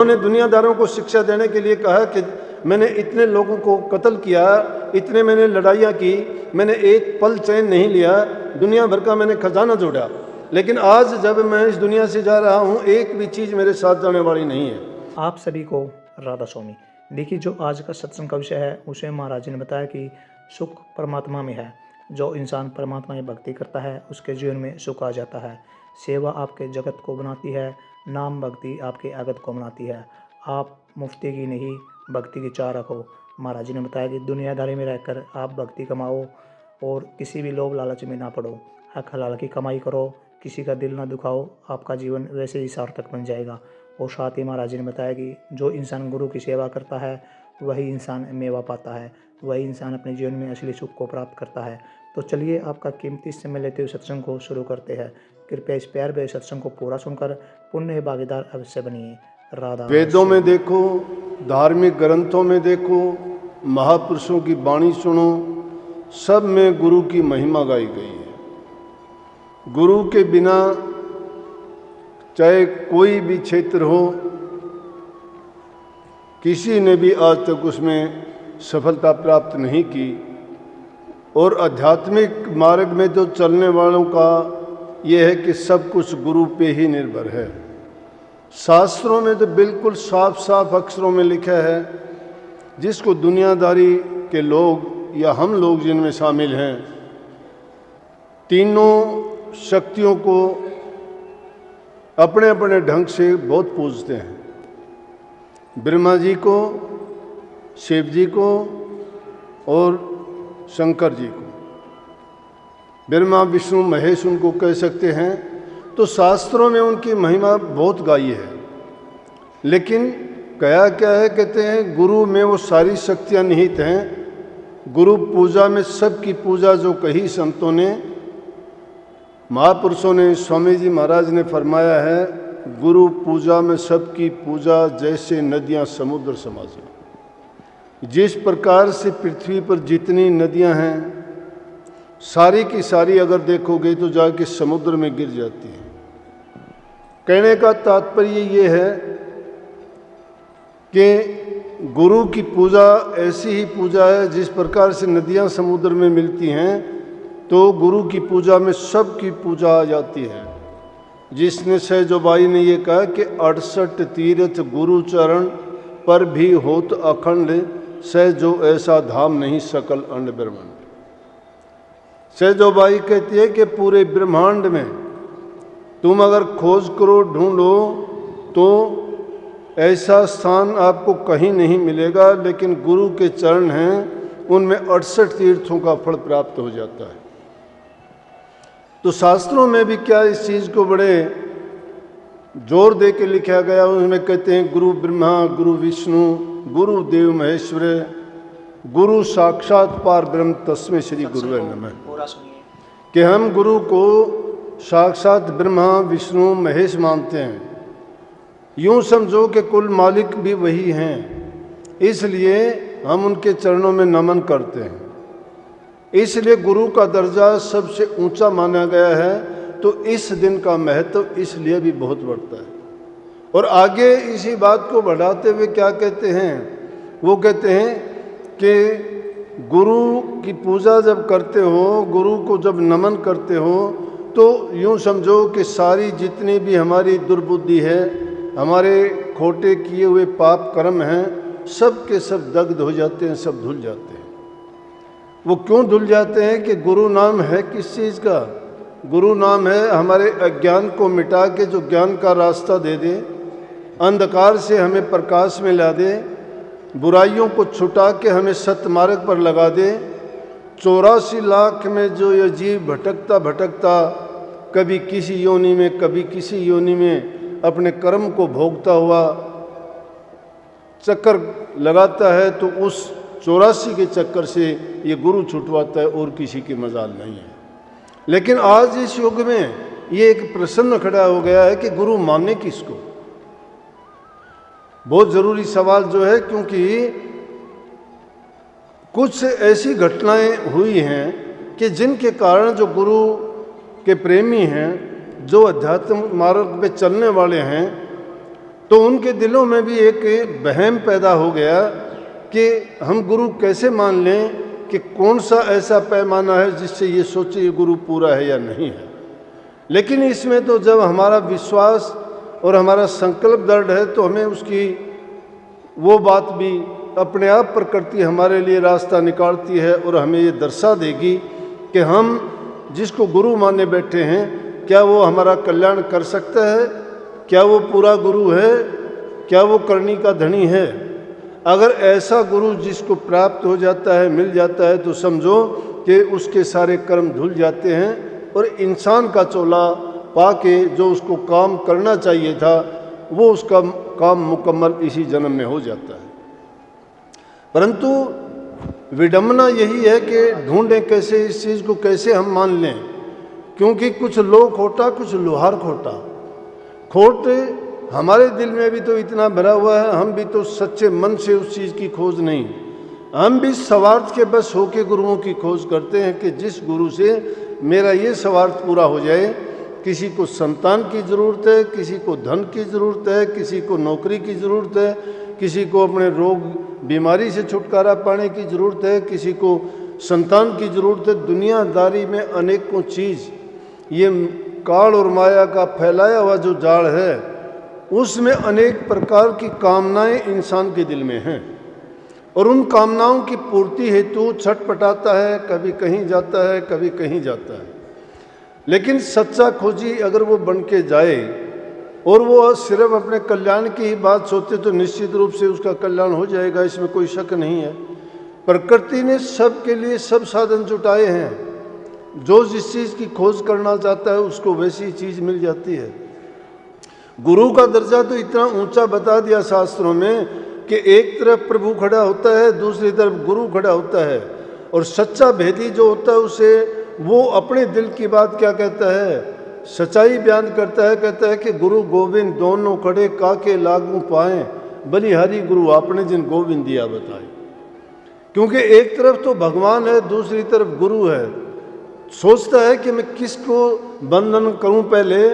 उन्होंने दुनियादारों को शिक्षा देने के लिए कहा कि मैंने इतने लोगों को कत्ल किया, इतने मैंने लड़ाइयाँ की, मैंने एक पल चैन नहीं लिया, दुनिया भर का मैंने खजाना जोड़ा, लेकिन आज जब मैं इस दुनिया से जा रहा हूँ एक भी चीज़ मेरे साथ जाने वाली नहीं है। आप सभी को राधा स्वामी। देखिए, जो आज का सत्संग का विषय है उसे महाराज जी ने बताया कि सुख परमात्मा में है। जो इंसान परमात्मा में भक्ति करता है उसके जीवन में सुख आ जाता है। सेवा आपके जगत को बनाती है, नाम भक्ति आपके आगत को बनाती है। आप मुफ्ती की नहीं भक्ति की चाह रखो। महाराज जी ने बताया कि दुनियादारी में रहकर आप भक्ति कमाओ और किसी भी लोभ लालच में ना पड़ो। हक हलाल की कमाई करो, किसी का दिल ना दुखाओ, आपका जीवन वैसे ही सार्थक बन जाएगा। और साथ ही महाराज जी ने बताया कि जो इंसान गुरु की सेवा करता है वही इंसान मेवा पाता है, वही इंसान अपने जीवन में असली सुख को प्राप्त करता है। तो चलिए आपका कीमती समय लेते हुए सत्संग को शुरू करते हैं। कृपया इस प्यार भरे सत्संग को पूरा सुनकर पुण्य भागीदार अवश्य बनिए। राधा। वेदों में देखो, धार्मिक ग्रंथों में देखो, महापुरुषों की वाणी सुनो, सब में गुरु की महिमा गाई गई है। गुरु के बिना चाहे कोई भी क्षेत्र हो, किसी ने भी आज तक उसमें सफलता प्राप्त नहीं की। और आध्यात्मिक मार्ग में जो चलने वालों का ये है कि सब कुछ गुरु पे ही निर्भर है। शास्त्रों में तो बिल्कुल साफ साफ अक्षरों में लिखा है, जिसको दुनियादारी के लोग या हम लोग जिनमें शामिल हैं, तीनों शक्तियों को अपने अपने ढंग से बहुत पूजते हैं। ब्रह्मा जी को, शिव जी को और शंकर जी को। ब्रह्मा विष्णु महेश उनको कह सकते हैं। तो शास्त्रों में उनकी महिमा बहुत गाई है, लेकिन कहा क्या है, कहते हैं गुरु में वो सारी शक्तियाँ निहित हैं। गुरु पूजा में सबकी पूजा जो कही संतों ने, महापुरुषों ने, स्वामी जी महाराज ने फरमाया है, गुरु पूजा में सबकी पूजा जैसे नदियाँ समुद्र समाज। जिस प्रकार से पृथ्वी पर जितनी नदियाँ हैं सारी की सारी अगर देखोगे तो जाके समुद्र में गिर जाती है। कहने का तात्पर्य ये है कि गुरु की पूजा ऐसी ही पूजा है जिस प्रकार से नदियाँ समुद्र में मिलती हैं, तो गुरु की पूजा में सब की पूजा आ जाती है। जिसने सहजोबाई ने ये कहा कि 68 तीर्थ गुरु चरण पर भी होत अखंड, सहजो ऐसा धाम नहीं सकल अंड ब्रह्मांड। सहजोबाई कहती है कि पूरे ब्रह्मांड में तुम अगर खोज करो, ढूंढो, तो ऐसा स्थान आपको कहीं नहीं मिलेगा, लेकिन गुरु के चरण हैं, उनमें 68 तीर्थों का फल प्राप्त हो जाता है। तो शास्त्रों में भी क्या इस चीज़ को बड़े जोर दे के लिखा गया। उसमें कहते हैं गुरु ब्रह्मा, गुरु विष्णु, गुरु देव महेश्वर, गुरु साक्षात पार ब्रह्म तस्मै श्री गुरुवे नमः। कि हम गुरु को साक्षात ब्रह्मा विष्णु महेश मानते हैं। यूँ समझो कि कुल मालिक भी वही हैं, इसलिए हम उनके चरणों में नमन करते हैं। इसलिए गुरु का दर्जा सबसे ऊंचा माना गया है। तो इस दिन का महत्व इसलिए भी बहुत बढ़ता है। और आगे इसी बात को बढ़ाते हुए क्या कहते हैं, वो कहते हैं कि गुरु की पूजा जब करते हो, गुरु को जब नमन करते हो, तो यूँ समझो कि सारी जितनी भी हमारी दुर्बुद्धि है, हमारे खोटे किए हुए पाप कर्म हैं, सब के सब दग्ध हो जाते हैं, सब धुल जाते हैं। वो क्यों धुल जाते हैं कि गुरु नाम है किस चीज़ का? गुरु नाम है हमारे अज्ञान को मिटा के जो ज्ञान का रास्ता दे दे, अंधकार से हमें प्रकाश में ला दे, बुराइयों को छुटा के हमें सत्य मार्ग पर लगा दे। 84 लाख में जो ये जीव भटकता भटकता कभी किसी योनि में, कभी किसी योनि में अपने कर्म को भोगता हुआ चक्कर लगाता है, तो उस 84 के चक्कर से ये गुरु छुटवाता है और किसी की मजाल नहीं है। लेकिन आज इस युग में ये एक प्रश्न खड़ा हो गया है कि गुरु माने किसको। बहुत ज़रूरी सवाल जो है, क्योंकि कुछ ऐसी घटनाएं हुई हैं कि जिनके कारण जो गुरु के प्रेमी हैं, जो अध्यात्म मार्ग पे चलने वाले हैं, तो उनके दिलों में भी एक वहम पैदा हो गया कि हम गुरु कैसे मान लें कि कौन सा ऐसा पैमाना है जिससे ये सोचे ये गुरु पूरा है या नहीं है। लेकिन इसमें तो जब हमारा विश्वास और हमारा संकल्प दृढ़ है तो हमें उसकी वो बात भी अपने आप प्रकृति हमारे लिए रास्ता निकालती है और हमें ये दर्शा देगी कि हम जिसको गुरु माने बैठे हैं क्या वो हमारा कल्याण कर सकता है, क्या वो पूरा गुरु है, क्या वो करनी का धनी है। अगर ऐसा गुरु जिसको प्राप्त हो जाता है, मिल जाता है, तो समझो कि उसके सारे कर्म धुल जाते हैं और इंसान का चोला पाके जो उसको काम करना चाहिए था वो उसका काम मुकम्मल इसी जन्म में हो जाता है। परंतु विडंबना यही है कि ढूंढें कैसे इस चीज़ को, कैसे हम मान लें, क्योंकि कुछ लोग खोटा कुछ लोहार खोटा। खोट हमारे दिल में भी तो इतना भरा हुआ है, हम भी तो सच्चे मन से उस चीज़ की खोज नहीं, हम भी स्वार्थ के बस होके गुरुओं की खोज करते हैं कि जिस गुरु से मेरा ये स्वार्थ पूरा हो जाए। किसी को संतान की ज़रूरत है, किसी को धन की ज़रूरत है, किसी को नौकरी की ज़रूरत है, किसी को अपने रोग बीमारी से छुटकारा पाने की ज़रूरत है, किसी को संतान की ज़रूरत है। दुनियादारी में अनेकों चीज़, ये काल और माया का फैलाया हुआ जो जाल है उसमें अनेक प्रकार की कामनाएं इंसान के दिल में हैं और उन कामनाओं की पूर्ति हेतु छटपटाता है, कभी कहीं जाता है, कभी कहीं जाता है। लेकिन सच्चा खोजी अगर वो बन के जाए और वो सिर्फ अपने कल्याण की ही बात सोचे तो निश्चित रूप से उसका कल्याण हो जाएगा, इसमें कोई शक नहीं है। प्रकृति ने सब के लिए सब साधन जुटाए हैं, जो जिस चीज़ की खोज करना चाहता है उसको वैसी चीज़ मिल जाती है। गुरु का दर्जा तो इतना ऊंचा बता दिया शास्त्रों में कि एक तरफ प्रभु खड़ा होता है, दूसरी तरफ गुरु खड़ा होता है, और सच्चा भेदी जो होता है उसे वो अपने दिल की बात क्या कहता है, सच्चाई बयान करता है। कहता है कि गुरु गोविंद दोनों खड़े काके लागू पाए, बलिहारी गुरु आपने जिन गोविंद दिया बताए। क्योंकि एक तरफ तो भगवान है, दूसरी तरफ गुरु है। सोचता है कि मैं किसको बंधन करूं, पहले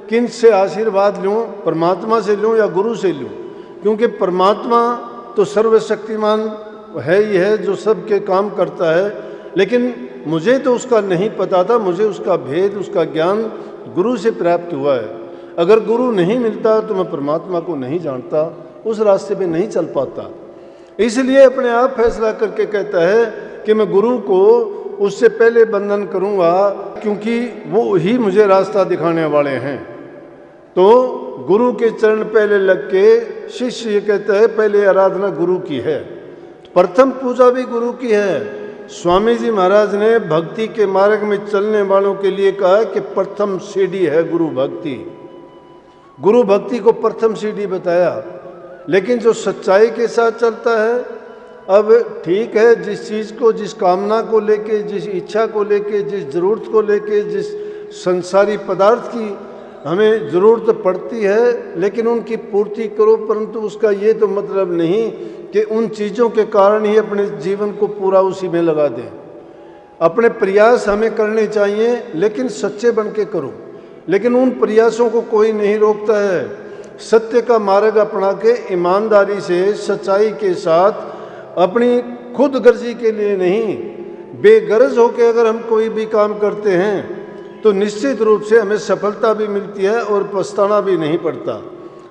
किन से आशीर्वाद लूं, परमात्मा से लूं या गुरु से लूं। क्योंकि परमात्मा तो सर्वशक्तिमान है ही है, जो सबके काम करता है, लेकिन मुझे तो उसका नहीं पता था, मुझे उसका भेद, उसका ज्ञान गुरु से प्राप्त हुआ है। अगर गुरु नहीं मिलता तो मैं परमात्मा को नहीं जानता, उस रास्ते पे नहीं चल पाता। इसलिए अपने आप फैसला करके कहता है कि मैं गुरु को उससे पहले बंधन करूंगा, क्योंकि वो ही मुझे रास्ता दिखाने वाले हैं। तो गुरु के चरण पहले लग के शिष्य ये कहता है पहले आराधना गुरु की है, प्रथम पूजा भी गुरु की है। स्वामी जी महाराज ने भक्ति के मार्ग में चलने वालों के लिए कहा कि प्रथम सीढ़ी है गुरु भक्ति। गुरु भक्ति को प्रथम सीढ़ी बताया। लेकिन जो सच्चाई के साथ चलता है, अब ठीक है, जिस चीज़ को, जिस कामना को लेके, जिस इच्छा को लेके, जिस ज़रूरत को लेके, जिस संसारी पदार्थ की हमें ज़रूरत पड़ती है, लेकिन उनकी पूर्ति करो, परंतु उसका ये तो मतलब नहीं कि उन चीज़ों के कारण ही अपने जीवन को पूरा उसी में लगा दें। अपने प्रयास हमें करने चाहिए, लेकिन सच्चे बन के करो। लेकिन उन प्रयासों को कोई नहीं रोकता है। सत्य का मार्ग अपना के ईमानदारी से, सच्चाई के साथ, अपनी खुद गर्जी के लिए नहीं, बेगरज होकर अगर हम कोई भी काम करते हैं तो निश्चित रूप से हमें सफलता भी मिलती है और पछताना भी नहीं पड़ता।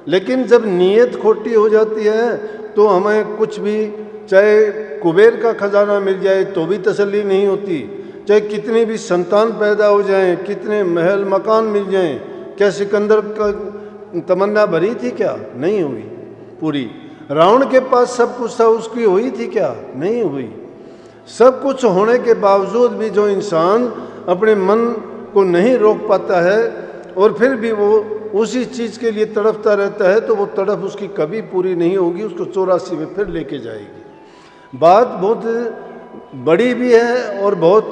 लेकिन जब नीयत खोटी हो जाती है तो हमें कुछ भी, चाहे कुबेर का खजाना मिल जाए तो भी तसल्ली नहीं होती, चाहे कितनी भी संतान पैदा हो जाएं, कितने महल मकान मिल जाएं। क्या सिकंदर का तमन्ना भरी थी? क्या नहीं हुई पूरी। रावण के पास सब कुछ था, उसकी हुई थी क्या? नहीं हुई। सब कुछ होने के बावजूद भी जो इंसान अपने मन को नहीं रोक पाता है और फिर भी वो उसी चीज़ के लिए तड़पता रहता है, तो वो तड़प उसकी कभी पूरी नहीं होगी, उसको 84 में फिर लेके जाएगी। बात बहुत बड़ी भी है और बहुत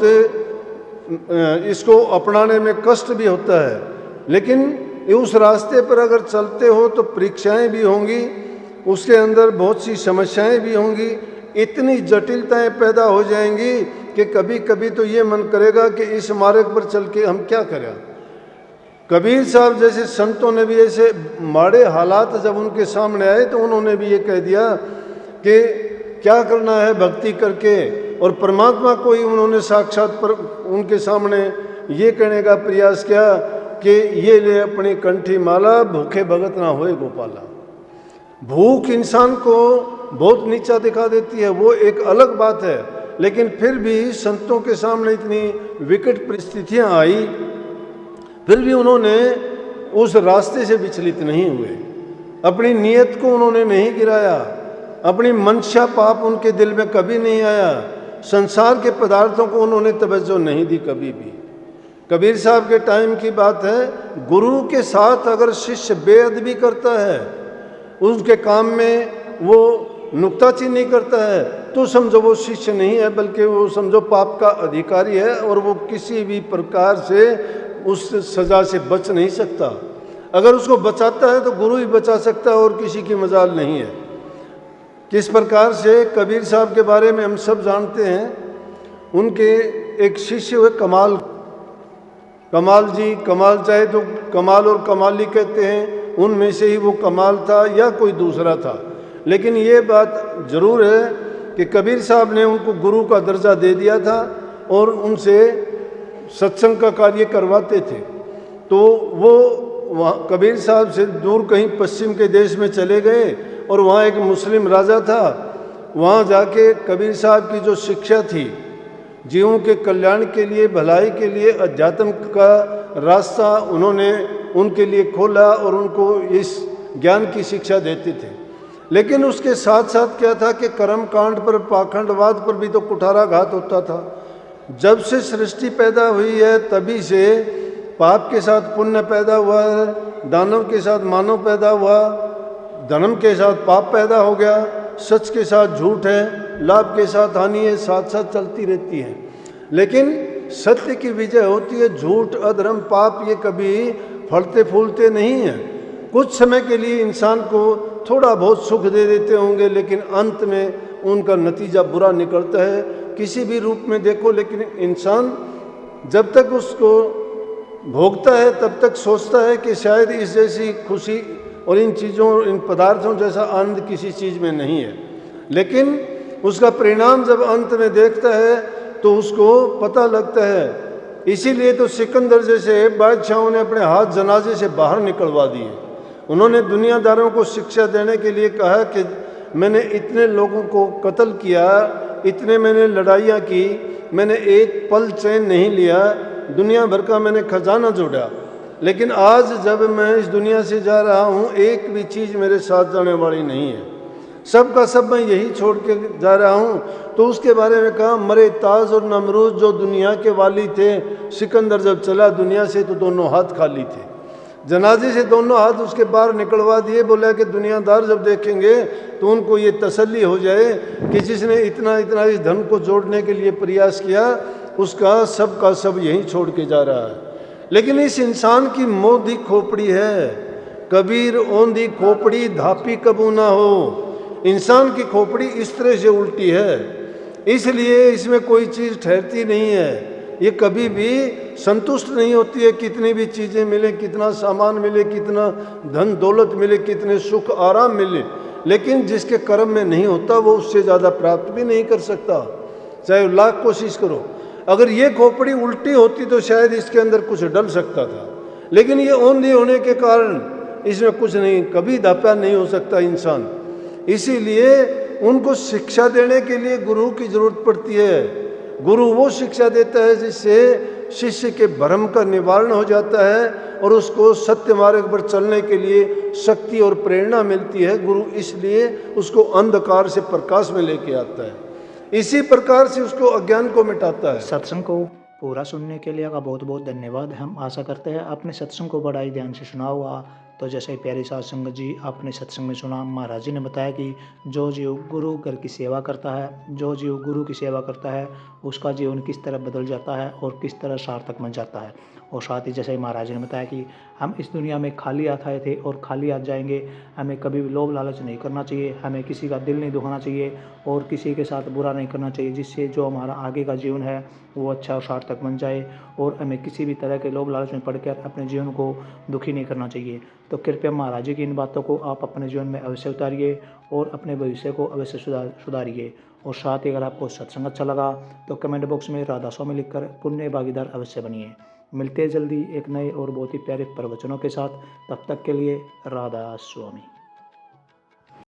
इसको अपनाने में कष्ट भी होता है, लेकिन उस रास्ते पर अगर चलते हो तो परीक्षाएं भी होंगी, उसके अंदर बहुत सी समस्याएं भी होंगी, इतनी जटिलताएं पैदा हो जाएंगी कि कभी कभी तो ये मन करेगा कि इस मार्ग पर चल के हम क्या करें। कबीर साहब जैसे संतों ने भी ऐसे माड़े हालात जब उनके सामने आए तो उन्होंने भी ये कह दिया कि क्या करना है भक्ति करके, और परमात्मा को ही उन्होंने साक्षात पर उनके सामने ये कहने का प्रयास किया कि ये ले अपनी कंठी माला, भूखे भगत ना होए गोपाला। भूख इंसान को बहुत नीचा दिखा देती है, वो एक अलग बात है, लेकिन फिर भी संतों के सामने इतनी विकट परिस्थितियां आई, फिर भी उन्होंने उस रास्ते से विचलित नहीं हुए, अपनी नीयत को उन्होंने नहीं गिराया, अपनी मंशा पाप उनके दिल में कभी नहीं आया, संसार के पदार्थों को उन्होंने तवज्जो नहीं दी कभी भी। कबीर साहब के टाइम की बात है, गुरु के साथ अगर शिष्य बेअदबी करता है, उसके काम में वो नुक्ताचीनी करता है, तो समझो वो शिष्य नहीं है, बल्कि वो समझो पाप का अधिकारी है, और वो किसी भी प्रकार से उस सज़ा से बच नहीं सकता। अगर उसको बचाता है तो गुरु ही बचा सकता है, और किसी की मजाल नहीं है। किस प्रकार से कबीर साहब के बारे में हम सब जानते हैं। उनके एक शिष्य हुए कमाल जी, कमाल चाहे तो कमाल और कमाली कहते हैं, उनमें से ही वो कमाल था या कोई दूसरा था, लेकिन ये बात ज़रूर है कि कबीर साहब ने उनको गुरु का दर्जा दे दिया था और उनसे सत्संग का कार्य करवाते थे। तो वो वहाँ कबीर साहब से दूर कहीं पश्चिम के देश में चले गए, और वहाँ एक मुस्लिम राजा था। वहाँ जाके कबीर साहब की जो शिक्षा थी, जीवों के कल्याण के लिए, भलाई के लिए अध्यात्म का रास्ता उन्होंने उनके लिए खोला और उनको इस ज्ञान की शिक्षा देते थे। लेकिन उसके साथ साथ क्या था कि कर्म कांड पर, पाखंडवाद पर भी तो कुठाराघात होता था। जब से सृष्टि पैदा हुई है तभी से पाप के साथ पुण्य पैदा हुआ है, दानव के साथ मानव पैदा हुआ, धर्म के साथ पाप पैदा हो गया, सच के साथ झूठ है, लाभ के साथ हानि है, साथ साथ चलती रहती है। लेकिन सत्य की विजय होती है, झूठ, अधर्म, पाप ये कभी फलते फूलते नहीं हैं। कुछ समय के लिए इंसान को थोड़ा बहुत सुख दे देते होंगे, लेकिन अंत में उनका नतीजा बुरा निकलता है, किसी भी रूप में देखो। लेकिन इंसान जब तक उसको भोगता है तब तक सोचता है कि शायद इस जैसी खुशी और इन चीज़ों, इन पदार्थों जैसा आनंद किसी चीज़ में नहीं है। लेकिन उसका परिणाम जब अंत में देखता है तो उसको पता लगता है। इसीलिए तो सिकंदर जैसे बादशाहों ने अपने हाथ जनाजे से बाहर निकलवा दिए। उन्होंने दुनियादारों को शिक्षा देने के लिए कहा कि मैंने इतने लोगों को कत्ल किया, इतने मैंने लड़ाइयाँ की, मैंने एक पल चैन नहीं लिया, दुनिया भर का मैंने खजाना जोड़ा, लेकिन आज जब मैं इस दुनिया से जा रहा हूँ एक भी चीज़ मेरे साथ जाने वाली नहीं है, सब का सब मैं यही छोड़ के जा रहा हूँ। तो उसके बारे में कहा, मरे ताज और नमरूज जो दुनिया के वाली थे, सिकंदर जब चला दुनिया से तो दोनों हाथ खाली थे। जनाजे से दोनों हाथ उसके बाहर निकलवा दिए। बोला कि दुनियादार जब देखेंगे तो उनको ये तसल्ली हो जाए कि जिसने इतना इतना इस धन को जोड़ने के लिए प्रयास किया, उसका सब का सब यहीं छोड़ के जा रहा है। लेकिन इस इंसान की मोदी खोपड़ी है, कबीर ओंधी खोपड़ी धापी कबू ना हो। इंसान की खोपड़ी इस तरह से उल्टी है, इसलिए इसमें कोई चीज़ ठहरती नहीं है। ये कभी भी संतुष्ट नहीं होती है, कितनी भी चीज़ें मिले, कितना सामान मिले, कितना धन दौलत मिले, कितने सुख आराम मिले, लेकिन जिसके कर्म में नहीं होता वो उससे ज़्यादा प्राप्त भी नहीं कर सकता, चाहे लाख कोशिश करो। अगर ये खोपड़ी उल्टी होती तो शायद इसके अंदर कुछ डल सकता था, लेकिन ये औंधी होने के कारण इसमें कुछ नहीं, कभी धापा नहीं हो सकता इंसान। इसीलिए उनको शिक्षा देने के लिए गुरु की जरूरत पड़ती है। गुरु वो शिक्षा देता है जिससे शिष्य के भ्रम का निवारण हो जाता है और उसको सत्य मार्ग पर चलने के लिए शक्ति और प्रेरणा मिलती है। गुरु इसलिए उसको अंधकार से प्रकाश में लेके आता है, इसी प्रकार से उसको अज्ञान को मिटाता है। सत्संग को पूरा सुनने के लिए आपका बहुत बहुत धन्यवाद। हम आशा करते हैं आपने सत्संग को बड़ा ही ध्यान से सुना हुआ। तो जैसे प्यारी साध संगत जी आपने सत्संग में सुना, महाराज जी ने बताया कि जो जीव गुरु घर की सेवा करता है, जो जीव गुरु की सेवा करता है, उसका जीवन किस तरह बदल जाता है और किस तरह सार्थक बन जाता है। और साथ ही जैसे महाराज ने बताया कि हम इस दुनिया में खाली हाथ आए थे और खाली हाथ जाएंगे। हमें कभी भी लोभ लालच नहीं करना चाहिए, हमें किसी का दिल नहीं दुखाना चाहिए और किसी के साथ बुरा नहीं करना चाहिए, जिससे जो हमारा आगे का जीवन है वो अच्छा और सार्थक बन जाए। और हमें किसी भी तरह के लोभ लालच में पड़कर अपने जीवन को दुखी नहीं करना चाहिए। तो कृपया महाराज जी की इन बातों को आप अपने जीवन में अवश्य उतारिए और अपने भविष्य को अवश्य सुधारिए। और साथ ही अगर आपको सत्संग अच्छा लगा तो कमेंट बॉक्स में राधा स्वामी लिखकर पुण्य भागीदार अवश्य बनिए। मिलते हैं जल्दी एक नए और बहुत ही प्यारे प्रवचनों के साथ। तब तक के लिए राधा स्वामी।